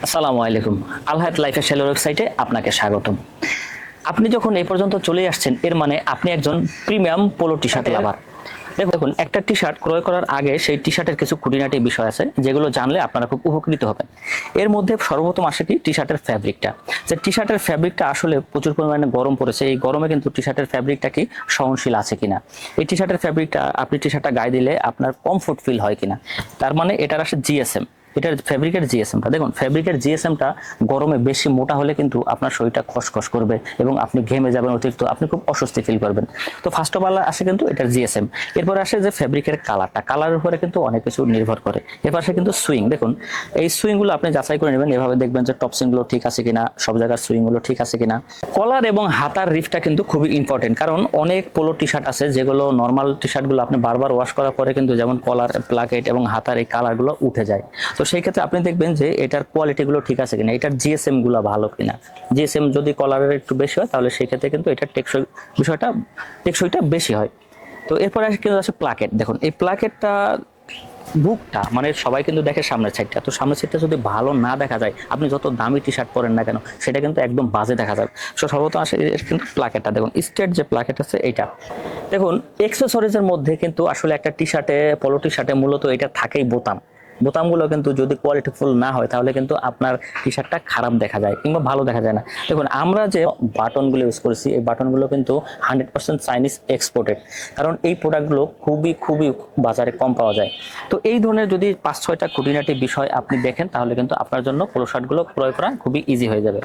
আসসালামু আলাইকুম। আলহায়াত লাইফস্টাইল ওয়েবসাইটে আপনাকে স্বাগতম। আপনি যখন এই পর্যন্ত চলে আসছেন এর মানে আপনি একজন প্রিমিয়াম পোলো টি শার্ট লাভার। দেখুন, একটা টি শার্ট ক্রয় করার আগে সেই টি শার্টের কিছু খুঁটিনাটি বিষয় আছে যেগুলো জানলে আপনারা খুব উপকৃত হবেন। এর মধ্যে সর্বপ্রথম আসে কি টি শার্টের ফ্যাব্রিকটা। যে টি শার্টের ফ্যাব্রিকটা আসলে প্রচুর পরিমাণে গরম পড়েছে, এই গরমে কিন্তু টি শার্টের ফ্যাব্রিকটা কি সহনশীল আছে কিনা, এই টি শার্টের ফ্যাব্রিকটা আপনি টি শার্টটা গায়ে দিলে আপনার কমফোর্ট ফিল হয় কিনা। তার মানে এটার আসে জিএসএম, এটার ফ্যাব্রিকের জিএসএমটা দেখুন। ফ্যাব্রিকের জিএসএমটা গরমে বেশি মোটা হলে কিন্তু আপনার শরীরটা খসখস করবে এবং আপনি ঘেমে যাবেন অতিরিক্ত, আপনি খুব অস্বস্তি ফিল করবেন। তো ফার্স্ট অফ অল আসে কিন্তু এটার জিএসএম। এরপর আসে যে ফ্যাব্রিকের কালারটা, কালারের উপরে কিন্তু অনেক কিছু নির্ভর করে। এরপর আসে কিন্তু সুইং। দেখুন, এই সুইংগুলো আপনি যাচাই করে নেবেন, এভাবে দেখবেন যে টপ সুইংগুলো ঠিক আছে কিনা, সব জায়গার সুইংগুলো ঠিক আছে কিনা। কলার এবং হাতার রিফটা কিন্তু খুবই ইম্পর্টেন্ট, কারণ অনেক পোলো টি শার্ট আছে যেগুলো নর্মাল টি শার্টগুলো আপনি বারবার ওয়াশ করার পরে কিন্তু যেমন কলার প্লাকেট এবং হাতার এই কালারগুলো উঠে যায়। তো সেই ক্ষেত্রে আপনি দেখবেন যে এটার কোয়ালিটিগুলো ঠিক আছে কিনা, এটার জিএসএম গুলো ভালো কিনা। জিএসএম যদি কলারের একটু বেশি হয় তাহলে সেই ক্ষেত্রে কিন্তু এটার টেকসইটা বেশি হয়। তো এরপরে আসে কিন্তু আছে প্লাকেট। দেখুন, এই প্লাকেটটা বুকটা মানে সবাই কিন্তু দেখে সামনের সাইডটা, তো সামনের সাইডটা যদি ভালো না দেখা যায় আপনি যত দামি টি শার্ট পরেন না কেন সেটা কিন্তু একদম বাজে দেখা যায়। সো সর্বপ্রথম আসে কিন্তু প্লাকেটটা দেখুন, স্ট্রেট যে প্লাকেট আছে এইটা। দেখুন, এক্সেসরিজের মধ্যে কিন্তু আসলে একটা টি শার্টে, পোলো টি শার্টে মূলত এটা থাকেই বোতাম। বোতামগুলো কিন্তু যদি কোয়ালিটিফুল না হয় তাহলে কিন্তু আপনার টি শার্টটা খারাপ দেখা যায় কিংবা ভালো দেখা যায় না। দেখুন, আমরা যে বাটনগুলো ইউজ করেছি এই বাটনগুলো কিন্তু 100% চাইনিজ এক্সপোর্টেড, কারণ এই প্রোডাক্টগুলো খুবই খুবই বাজারে কম পাওয়া যায়। তো এই ধরনের যদি 5-6টা খুঁটিনাটি বিষয় আপনি দেখেন তাহলে কিন্তু আপনার জন্য পোলো শার্টগুলো ক্রয় করা খুবই ইজি হয়ে যাবে।